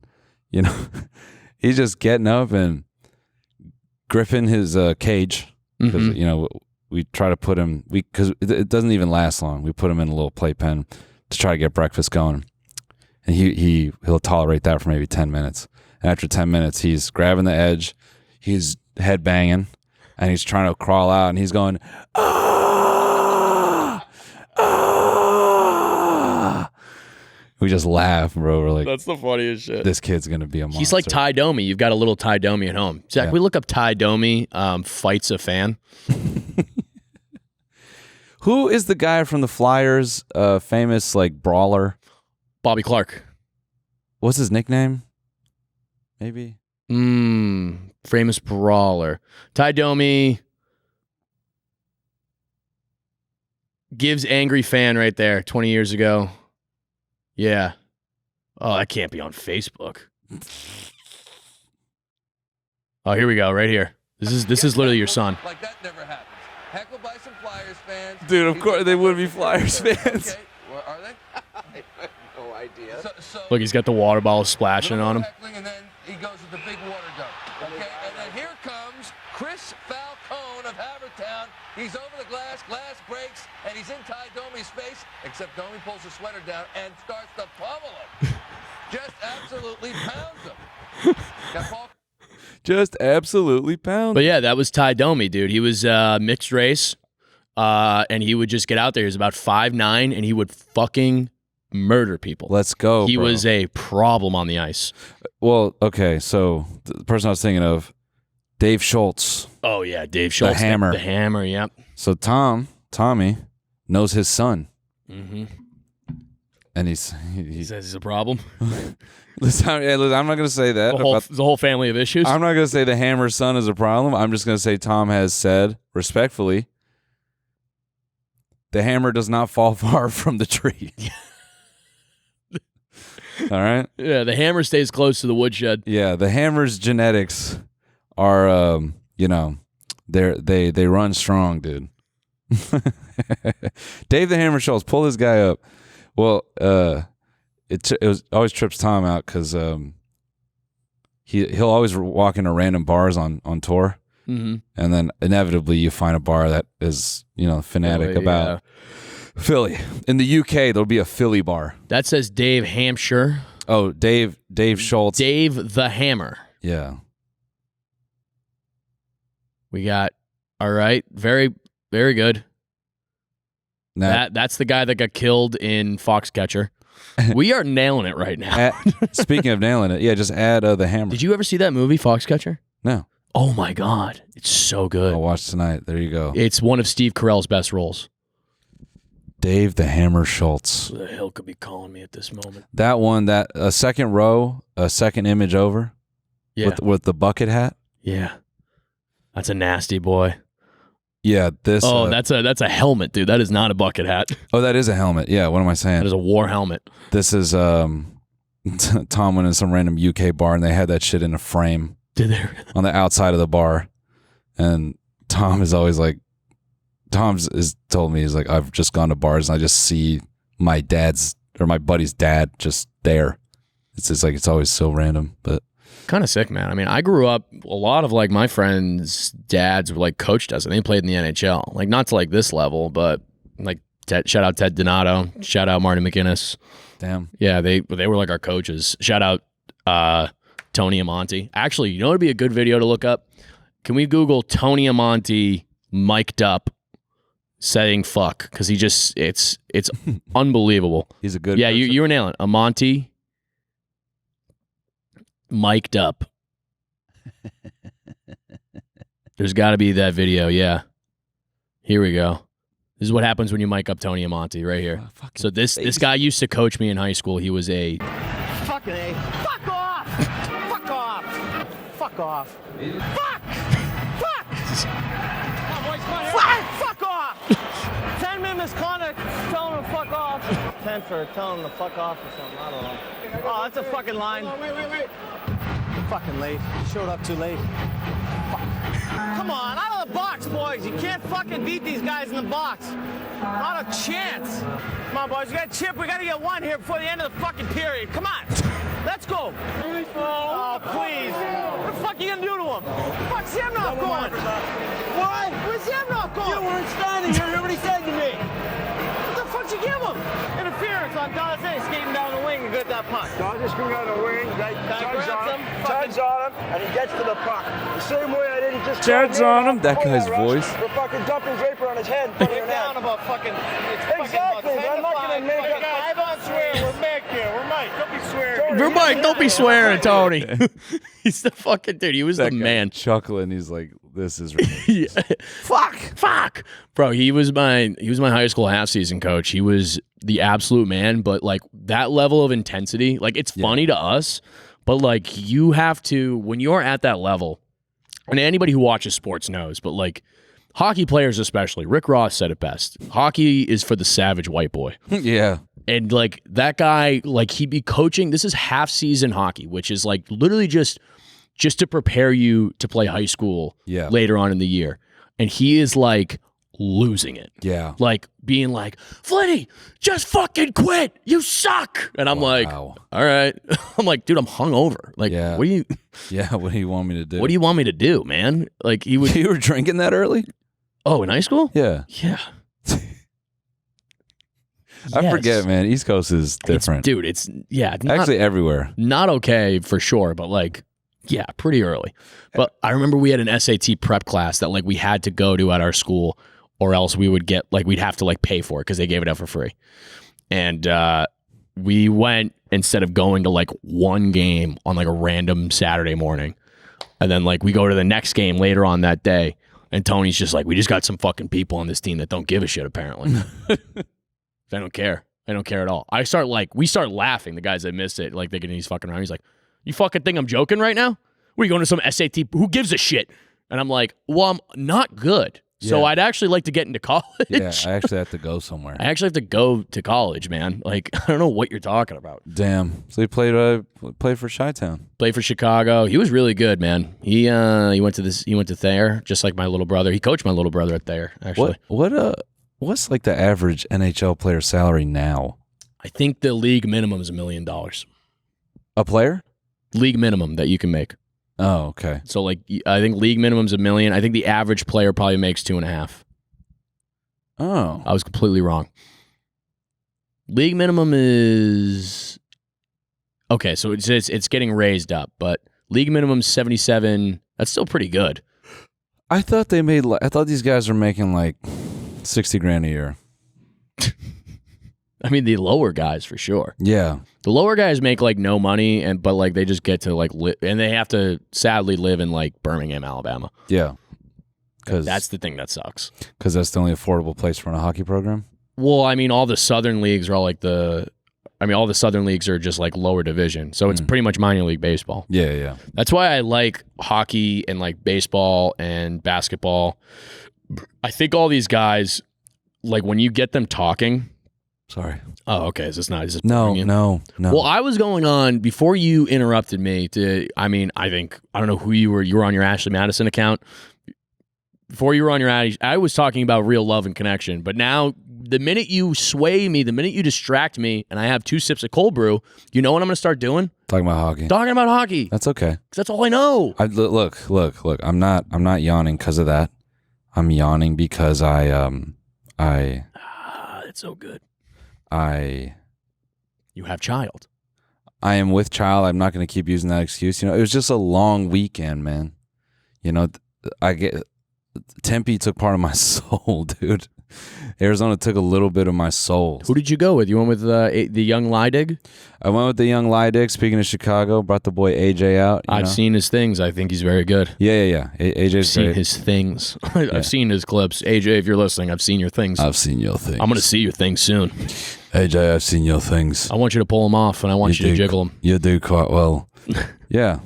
he's just getting up and gripping his cage. Because, we try to put him, because it doesn't even last long. We put him in a little playpen to try to get breakfast going. And he'll tolerate that for maybe 10 minutes. And after 10 minutes, he's grabbing the edge, he's head banging, and he's trying to crawl out, and he's going, ah, ah. We just laugh, bro. We're like,
that's the funniest shit.
This kid's going to be a monster.
He's like Ty Domi. You've got a little Ty Domi at home. Zach, we look up Ty Domi fights a fan.
Who is the guy from the Flyers, famous like brawler?
Bobby Clark.
What's his nickname? Maybe.
Famous brawler. Ty Domi gives angry fan right there 20 years ago. Yeah. Oh, that can't be on Facebook. Oh, here we go. Right here. This is literally your son.
Like that never happens. Heckled by some Flyers fans.
Dude, of course they would be Flyers fans.
Okay, well, are they? I have no idea.
Look, he's got the water bottle splashing on him.
Heckling, and then he goes with the big water dunk. Okay, and then here comes Chris Falcone of Havertown. He's over the glass breaks, and he's in Ty Domi's face, except Domi pulls the sweater down and starts to pummel him. Just absolutely pounds him. Got Paul.
Just absolutely pound.
But yeah, that was Ty Domi, dude. He was mixed race, and he would just get out there. He was about 5'9", and he would fucking murder people.
Let's go,
He
bro.
was a problem on the ice.
Well, okay, so the person I was thinking of, Dave Schultz.
Oh, yeah, Dave Schultz.
The Hammer.
The Hammer, yep.
So Tommy, knows his son.
Mm-hmm.
And
He says he's a problem.
Listen, I'm not going to say that.
The whole family of issues.
I'm not going to say the Hammer's son is a problem. I'm just going to say Tom has said, respectfully, the Hammer does not fall far from the tree. All right?
Yeah, the Hammer stays close to the woodshed.
Yeah, the Hammer's genetics are, they run strong, dude. Dave the Hammer Schultz, pull this guy up. Well, it always trips Tom out because he'll always walk into random bars on tour, and then inevitably you find a bar that is fanatic about Philly. In the UK, there'll be a Philly bar.
That says Dave Hampshire.
Oh, Dave Schultz.
Dave the Hammer.
Yeah.
We got, all right, very, very good.
Now,
That's the guy that got killed in Foxcatcher. We are nailing it right now.
Speaking of nailing it, yeah, just add the Hammer.
Did you ever see that movie, Foxcatcher?
No.
Oh, my God. It's so good.
I'll watch tonight. There you go.
It's one of Steve Carell's best roles.
Dave the Hammer Schultz.
Who the hell could be calling me at this moment?
That one, a second row, a second image over, with the bucket hat.
Yeah, that's a nasty boy.
Yeah, this.
Oh, that's a helmet, dude. That is not a bucket hat.
Oh, that is a helmet. Yeah, what am I saying?
That is a war helmet.
This is Tom went in some random UK bar and they had that shit in a frame.
Did they?
On the outside of the bar, and Tom is always like, Tom's told me, he's like, I've just gone to bars and I just see my dad's or my buddy's dad just there. It's just like, it's always so random, but
kind of sick, man. I mean, I grew up, a lot of like my friends' dads were like coached us and they played in the NHL. Like not to like this level, but like shout out Ted Donato, shout out Marty McInnes.
Damn.
Yeah, they were like our coaches. Shout out Tony Amonte. Actually, you know what would be a good video to look up? Can we Google Tony Amonte mic'd up saying fuck? Because he just, it's unbelievable.
He's a good
Yeah,
person.
you were nailing it. Amonte mic'd up. There's got to be that video, yeah. Here we go. This is what happens when you mic up Tony Amonte right here. So this guy used to coach me in high school. He was a...
Fucking A. Fuck off! Fuck off! off. Fuck! Fuck! Fuck off! 10-minute misconduct, tell him to fuck off. 10 for telling him to fuck off or something, I don't know. Oh, that's a fucking line. Wait. Fucking late. You showed up too late. Fuck. Come on, out of the box, boys. You can't fucking beat these guys in the box. Not a chance. Come on, boys. We got a chip. We got to get one here before the end of the fucking period. Come on. Let's go. Oh, please. What the fuck are you going to do to him? Fuck's him not going? What? Where's him not going? You weren't standing here. Nobody said to me. What the fuck you give him? Interference on Dazé skating down the wing and get that puck.
Dazé's coming out of the wing. Tugs on him, and he gets to the puck. The same way I didn't just...
Tugs on him? That guy's voice.
For fucking dumping Draper on his head in front of your
down
net.
about fucking...
Exactly. I'm not going to make up...
I don't swear. We're Mike here. We're Mike. Don't be swearing.
We're Mike. Don't be swearing, Tony. He's the fucking dude. He was
That
the
guy
man.
chuckling. He's like, this is ridiculous.
Fuck. Bro, he was my high school half season coach. He was the absolute man, but like that level of intensity, like it's funny to us, but like you have to, when you're at that level, and anybody who watches sports knows, but like hockey players especially, Rick Ross said it best. Hockey is for the savage white boy.
Yeah.
And like that guy, like he'd be coaching, this is half season hockey, which is like literally just to prepare you to play high school later on in the year. And he is like losing it.
Yeah.
Like being like, Flinny, just fucking quit. You suck. And I'm like, all right. I'm like, dude, I'm hungover. Like, what do you
what do you want me to do?
What do you want me to do, man? Like he would
You were drinking that early?
Oh, in high school?
Yeah.
Yeah.
I forget, man. East Coast is different.
It's
actually everywhere.
Not okay for sure, but like, yeah, pretty early. But I remember we had an SAT prep class that like we had to go to at our school, or else we would get like we'd have to like pay for it because they gave it out for free. And we went instead of going to like one game on like a random Saturday morning, and then like we go to the next game later on that day, and Tony's just like, we just got some fucking people on this team that don't give a shit apparently. I don't care. I don't care at all. We start laughing, the guys that missed it, like thinking he's fucking around. He's like, you fucking think I'm joking right now? What are you going to some SAT? Who gives a shit? And I'm like, well, I'm not good. So I'd actually like to get into college.
Yeah, I actually have to go somewhere.
I actually have to go to college, man. Like, I don't know what you're talking about.
Damn. So he played for Chi-Town.
Played for Chicago. He was really good, man. He went to Thayer, just like my little brother. He coached my little brother at Thayer, actually.
What's like the average NHL player salary now?
I think the league minimum is $1 million.
A player?
League minimum that you can make.
Oh, okay.
So like, I think league minimum's $1 million. I think the average player probably makes 2.5.
Oh,
I was completely wrong. League minimum is okay. So it's getting raised up, but league minimum 77. That's still pretty good.
I thought these guys were making like $60,000 a year.
I mean, the lower guys for sure.
Yeah.
The lower guys make like no money, but like they just get to like live, and they have to sadly live in like Birmingham, Alabama.
Yeah.
Because that's the thing that sucks.
Because that's the only affordable place to run a hockey program?
Well, I mean, all the Southern leagues are all like all the Southern leagues are just like lower division. So it's pretty much minor league baseball.
Yeah, yeah.
That's why I like hockey and like baseball and basketball. I think all these guys, like when you get them talking.
Sorry.
Oh, okay. Is this not? Is this
No.
Well, I was going on before you interrupted me I don't know who you were. You were on your Ashley Madison account. Before you were on your I was talking about real love and connection. But now, the minute you sway me, the minute you distract me, and I have 2 sips of cold brew, you know what I'm going to start doing?
Talking about hockey.
Talking about hockey.
That's okay.
'Cause that's all I know.
Look. I'm not yawning because of that. I'm yawning because
That's so good. You have child.
I am with child. I'm not going to keep using that excuse. You know, it was just a long weekend, man. You know, Tempe took part of my soul, dude. Arizona took a little bit of my soul.
Who did you go with? You went with the young Leidig?
I went with the young Leidig. Speaking of Chicago, brought the boy AJ out.
I've seen his things. I think he's very good.
Yeah. AJ's
seen his things. I've seen his clips. AJ, if you're listening, I've seen your things.
I've seen your things.
I'm going to see your things soon.
AJ, I've seen your things.
I want you to pull them off, and I want you to jiggle them.
You do quite well. Yeah.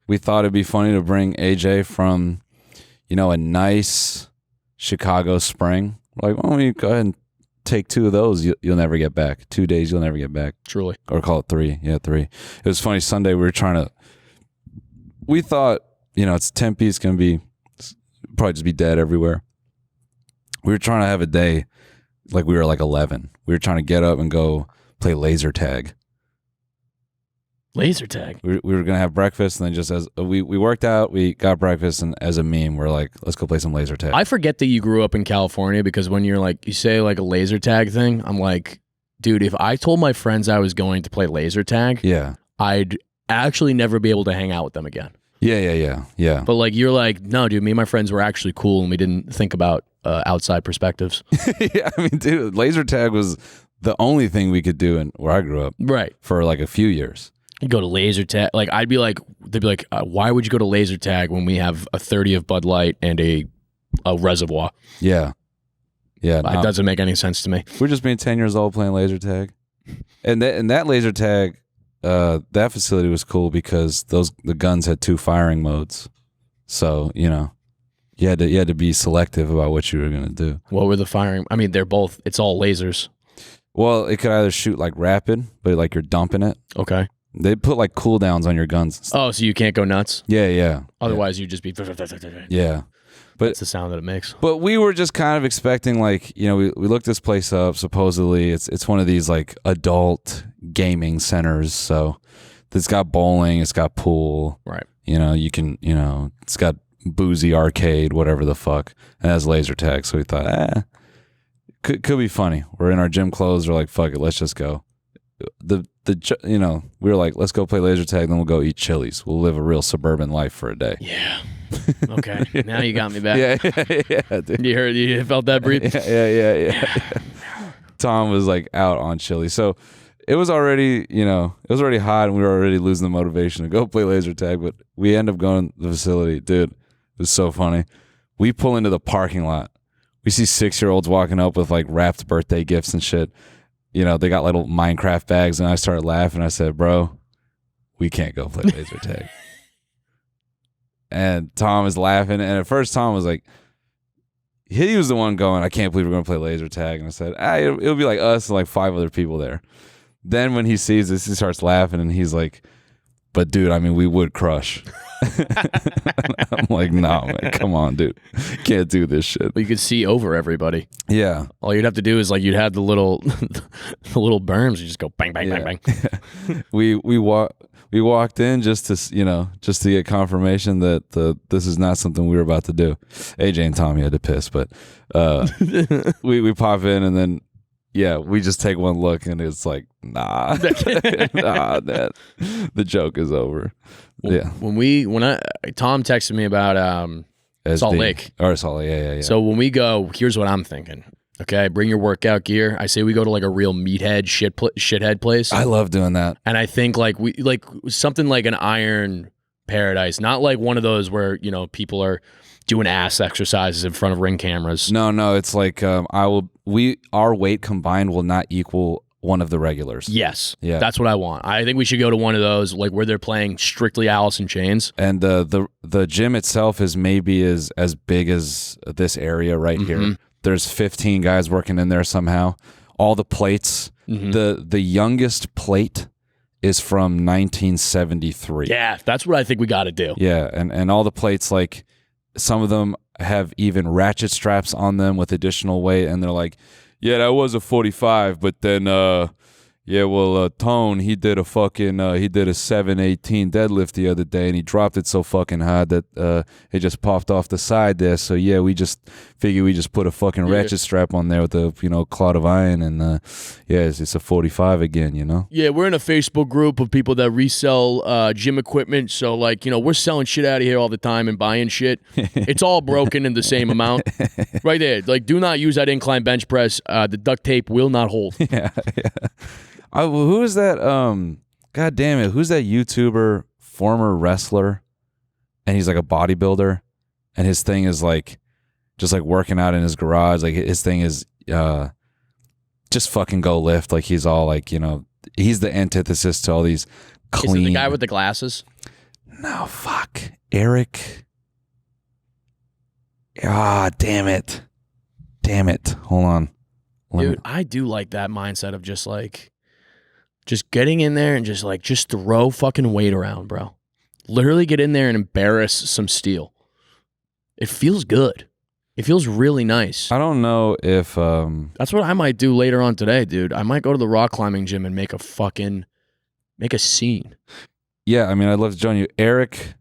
we thought it'd be funny to bring AJ from, a nice Chicago spring. We're like, why don't we go ahead and take 2 of those? You'll never get back. 2 days you'll never get back.
Truly.
Or call it 3. Yeah, 3. It was funny. Sunday we thought, it's Tempe. It's going to be probably just be dead everywhere. We were trying to have a day like we were like 11. We were trying to get up and go play laser tag.
Laser tag.
We were gonna have breakfast, and then just as we worked out, we got breakfast, and as a meme, we're like, let's go play some laser tag.
I forget that you grew up in California, because when you're like, you say like a laser tag thing, I'm like, dude, if I told my friends I was going to play laser tag,
yeah,
I'd actually never be able to hang out with them again.
Yeah.
But like, you're like, no, dude, me and my friends were actually cool, and we didn't think about outside perspectives.
Yeah, I mean, dude, laser tag was the only thing we could do where I grew up,
right,
for like a few years.
You go to laser tag. Like, they'd be like, why would you go to laser tag when we have a 30 of Bud Light and a reservoir?
Yeah.
It doesn't make any sense to me.
We're just being 10 years old playing laser tag. And that laser tag, that facility was cool because the guns had 2 firing modes. So, you had to be selective about what you were going to do.
What were the firing? I mean, it's all lasers.
Well, it could either shoot like rapid, but like you're dumping it.
Okay.
They put like cooldowns on your guns.
Oh, so you can't go nuts?
Yeah.
Otherwise, you'd just be...
Yeah. But
that's the sound that it makes.
But we were just kind of expecting, like, we looked this place up. Supposedly, it's one of these like adult gaming centers. So it's got bowling, it's got pool.
Right.
You can, it's got boozy arcade, whatever the fuck. And it has laser tag. So we thought, could be funny. We're in our gym clothes. We're like, fuck it, let's just go. We were like, let's go play laser tag, then we'll go eat Chili's. We'll live a real suburban life for a day.
Yeah. Okay. Now you got me back.
Yeah, dude.
You felt that breathe?
Yeah. Tom was like out on Chili's. So it was already, hot, and we were already losing the motivation to go play laser tag, but we end up going to the facility. Dude, it was so funny. We pull into the parking lot. We see 6-year-olds walking up with like wrapped birthday gifts and shit. They got little Minecraft bags, and I started laughing. I said, bro, we can't go play laser tag. And Tom is laughing. And at first, Tom was like, he was the one going, I can't believe we're going to play laser tag. And I said, it'll be like us and like 5 other people there. Then when he sees this, he starts laughing, and he's like, but dude, I mean, we would crush. I'm like, nah, man, come on, dude. Can't do this shit.
Well, you could see over everybody.
Yeah.
All you'd have to do is like, you'd have the little berms. You just go bang, bang, bang, bang.
We walked in just to get confirmation that this is not something we were about to do. AJ and Tommy had to piss, but we pop in, and then we just take one look, and it's like, nah, the joke is over. Yeah.
When Tom texted me about Salt Lake.
Or Salt Lake, yeah.
So when we go, here's what I'm thinking. Okay, bring your workout gear. I say we go to like a real meathead shithead place.
I love doing that.
And I think like we like something like an Iron Paradise, not like one of those where people are doing ass exercises in front of ring cameras.
No, it's like our weight combined will not equal one of the regulars.
Yes.
Yeah.
That's what I want. I think we should go to one of those, like where they're playing strictly Alice in Chains.
And the gym itself is maybe as big as this area right here. There's 15 guys working in there somehow. All the plates. The youngest plate is from 1973.
Yeah, that's what I think we got to do.
Yeah, and all the plates, like, some of them have even ratchet straps on them with additional weight, and they're like, yeah, that was a 45, but then Tone, he did a 718 deadlift the other day, and he dropped it so fucking hard that it just popped off the side there. So yeah, we just figured we just put a fucking ratchet strap on there with a clot of iron, and it's a 45 again,
Yeah, we're in a Facebook group of people that resell gym equipment. So like, we're selling shit out of here all the time and buying shit. It's all broken in the same amount, right there. Like, do not use that incline bench press. The duct tape will not hold.
Yeah. Who is that? God damn it! Who's that YouTuber, former wrestler, and he's like a bodybuilder, and his thing is like, just like working out in his garage. Like his thing is, just fucking go lift. Like he's all like, he's the antithesis to all these clean.
Is it the guy with the glasses?
No, fuck. Eric. Ah, damn it. Damn it. Hold on.
Dude, I do like that mindset of just getting in there and just throw fucking weight around, bro. Literally get in there and embarrass some steel. It feels good. It feels really nice.
I don't know if
that's what I might do later on today, dude. I might go to the rock climbing gym and make a scene.
Yeah, I mean, I'd love to join you. Eric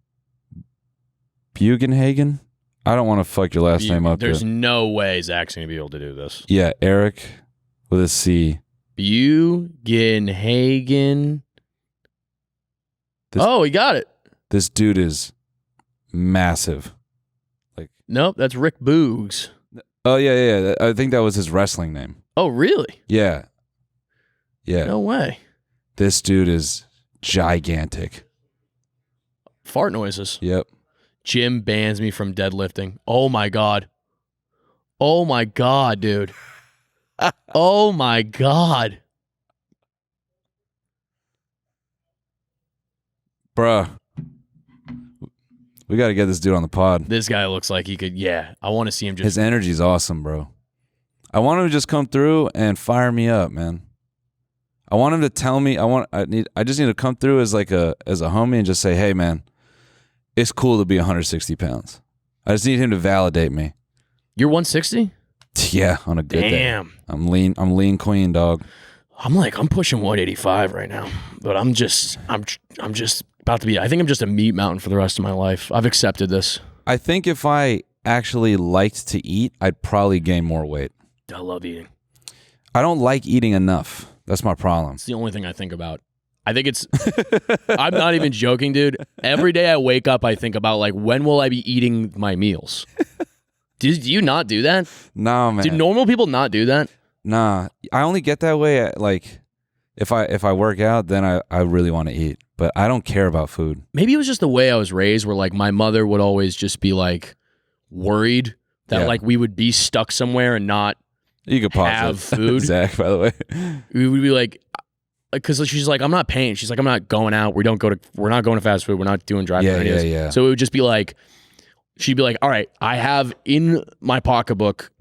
Bugenhagen? I don't want to fuck your last name up.
There's no way Zach's going to be able to do this.
Yeah, Eric with a C.
Bugenhagen. Oh, he got it.
This dude is massive.
Nope, that's Rick Boogs.
Oh, yeah. I think that was his wrestling name.
Oh, really?
Yeah.
No way.
This dude is gigantic.
Fart noises.
Yep.
Jim bans me from deadlifting. Oh, my God. Oh, my God, dude. Oh, my God.
Bruh. We got to get this dude on the pod.
This guy looks like he could, I want to see him just...
His energy's awesome, bro. I want him to just come through and fire me up, man. I want him to tell me, I just need to come through as a homie and just say, hey, man, it's cool to be 160 pounds. I just need him to validate me.
You're 160?
Yeah, on a good day. I'm lean queen, dog.
I'm pushing 185 right now, but I'm just about to be, I think I'm just a meat mountain for the rest of my life. I've accepted this.
I think if I actually liked to eat, I'd probably gain more weight.
I love eating.
I don't like eating enough. That's my problem.
It's the only thing I think about. I think it's, I'm not even joking, dude. Every day I wake up, I think about when will I be eating my meals? Do you not do that?
No, man.
Do normal people not do that?
Nah, I only get that way at, if I work out, then I really want to eat. But I don't care about food.
Maybe it was just the way I was raised where my mother would always just be worried that we would be stuck somewhere and not have food.
Zach, by the way.
We would be because she's I'm not paying. She's I'm not going out. We're not going to fast food. We're not doing drive-thru.
Yeah.
So it would just be she'd be all right, I have in my pocketbook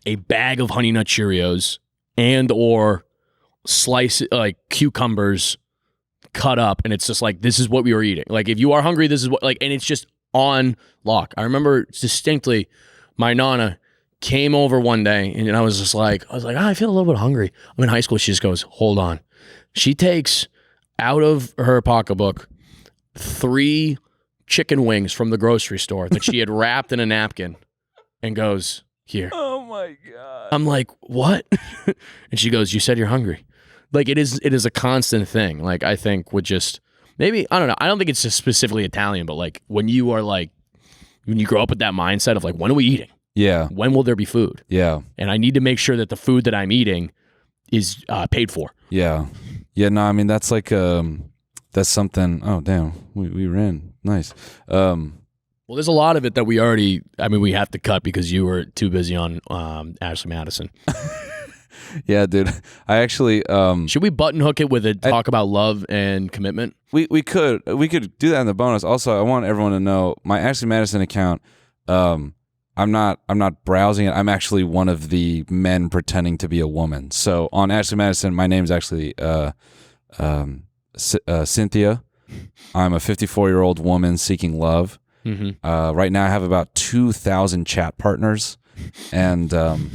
a bag of Honey Nut Cheerios and or slice cucumbers cut up, and it's just this is what we were eating. If you are hungry, this is what and it's just on lock. I remember distinctly my nana came over one day and I was just I feel a little bit hungry. I'm in high school. She just goes, hold on. She takes out of her pocketbook 3 chicken wings from the grocery store that she had wrapped in a napkin and goes, here.
Oh my God.
I'm what? And she goes, you said you're hungry. It is a constant thing. I think with just maybe, I don't know. I don't think it's just specifically Italian, but when you are when you grow up with that mindset of when are we eating?
Yeah.
When will there be food?
Yeah.
And I need to make sure that the food that I'm eating is paid for.
Yeah. Yeah. No, I mean, that's that's something. Oh, damn. We ran. Nice.
Well, there's a lot of it that we have to cut because you were too busy on Ashley Madison.
Yeah, dude. I actually
should we button hook it with a talk about love and commitment?
We could do that in the bonus. Also, I want everyone to know my Ashley Madison account. I'm not browsing it. I'm actually one of the men pretending to be a woman. So on Ashley Madison, my name's actually Cynthia. I'm a 54-year-old woman seeking love.
Mm-hmm.
Right now, I have about 2,000 chat partners. And and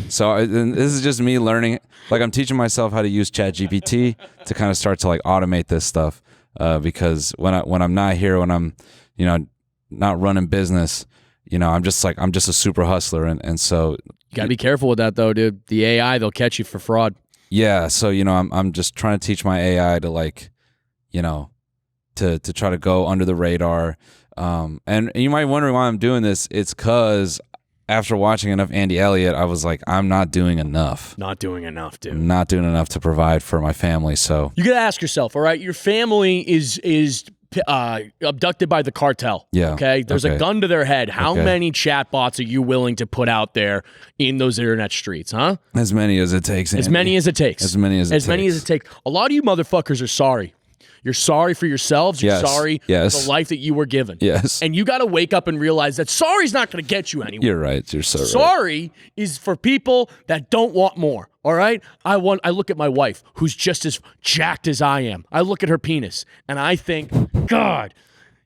this is just me learning. I'm teaching myself how to use ChatGPT to kind of start to automate this stuff. Because when I'm not here, when I'm not running business, I'm just a super hustler, and so
you gotta be careful with that though, dude. The AI, they'll catch you for fraud.
Yeah, so I'm just trying to teach my AI to to try to go under the radar. And you might be wondering why I'm doing this. It's because after watching enough Andy Elliott, I was I'm not doing enough.
Not doing enough, dude.
Not doing enough to provide for my family. So
you gotta ask yourself, all right, your family is abducted by the cartel.
Yeah.
Okay. There's a gun to their head. How many chatbots are you willing to put out there in those internet streets, huh?
As many as it takes.
As many as it takes.
As many as it takes.
A lot of you motherfuckers are sorry. You're sorry for yourselves. You're sorry for the life that you were given.
Yes.
And you got to wake up and realize that sorry's not going to get you anywhere.
You're right. You're so right.
Sorry is for people that don't want more. All right? I look at my wife, who's just as jacked as I am. I look at her penis, and I think, God,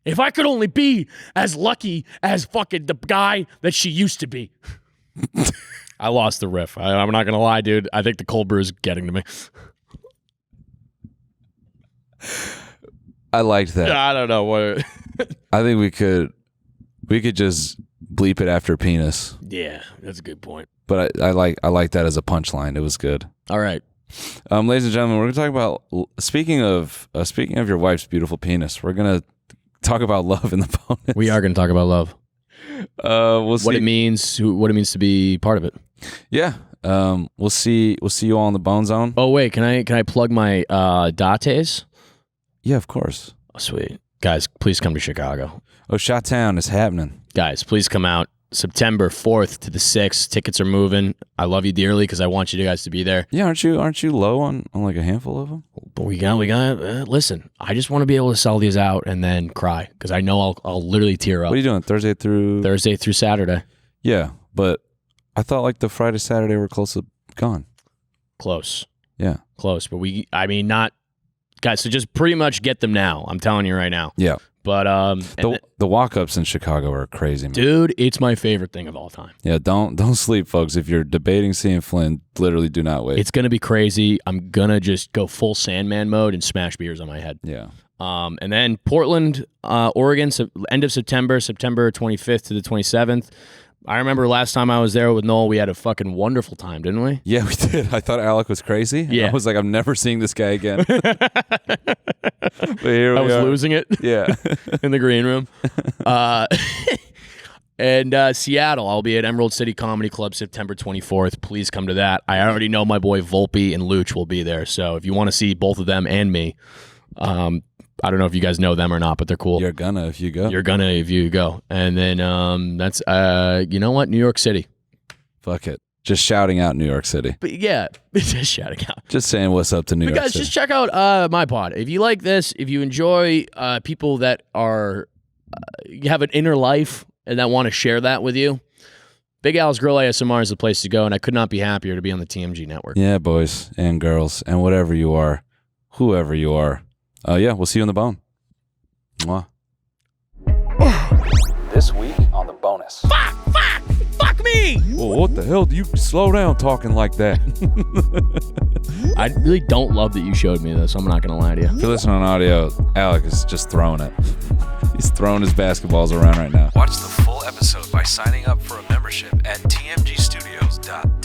if I could only be as lucky as fucking the guy that she used to be. I lost the riff. I'm not going to lie, dude. I think the cold brew is getting to me.
I liked that.
I don't know what.
I think we could just bleep it after penis.
Yeah, that's a good point.
But I like that as a punchline. It was good.
All right,
ladies and gentlemen, we're gonna talk about speaking of your wife's beautiful penis. We're gonna talk about love in the bonus.
We are gonna talk about love.
We'll see
what it means to be part of it.
Yeah. We'll see you all in the Bone Zone.
Oh wait, can I plug my Dates?
Yeah, of course.
Oh, sweet. Guys, please come to Chicago.
Oh, Shot-Town is happening.
Guys, please come out. September 4th to the 6th. Tickets are moving. I love you dearly because I want you guys to be there.
Yeah, aren't you low on like a handful of them?
But we got listen, I just want to be able to sell these out and then cry because I know I'll literally tear up.
What are you doing, Thursday through
Saturday?
Yeah, but I thought like the Friday, Saturday were close to gone.
Close.
Yeah.
Close, but not... Guys, so just pretty much get them now. I'm telling you right now.
Yeah.
But
the walk-ups in Chicago are crazy, man.
Dude, it's my favorite thing of all time.
Yeah, don't sleep, folks. If you're debating seeing Flynn, literally do not wait.
It's gonna be crazy. I'm gonna just go full Sandman mode and smash beers on my head.
Yeah.
And then Portland, Oregon, end of September 25th to the 27th. I remember last time I was there with Noel, we had a fucking wonderful time, didn't we?
Yeah, we did. I thought Alec was crazy.
Yeah.
I was like, I'm never seeing this guy again. But here
I
we
was
are.
losing it.
Yeah.
In the green room. And Seattle, I'll be at Emerald City Comedy Club September 24th. Please come to that. I already know my boy Volpe and Luch will be there. So if you want to see both of them and me, I don't know if you guys know them or not, but they're cool.
You're gonna if you go.
You're gonna if you go. And then that's you know what? New York City.
Fuck it. Just shouting out New York City.
But yeah, just shouting out.
Just saying what's up to New York
guys,
City.
just check out my pod. If you like this, if you enjoy people that are you have an inner life and that want to share that with you, Big Al's Grill ASMR is the place to go, and I could not be happier to be on the TMG network.
Yeah, boys and girls and whatever you are, whoever you are. Yeah, we'll see you in the bone. Mwah. This week on the bonus.
Fuck me!
Well, what the hell? Do you slow down talking like that?
I really don't love that you showed me this. I'm not going to lie to you.
If you're listening on audio, Alec is just throwing it. He's throwing his basketballs around right now.
Watch the full episode by signing up for a membership at tmgstudios.com.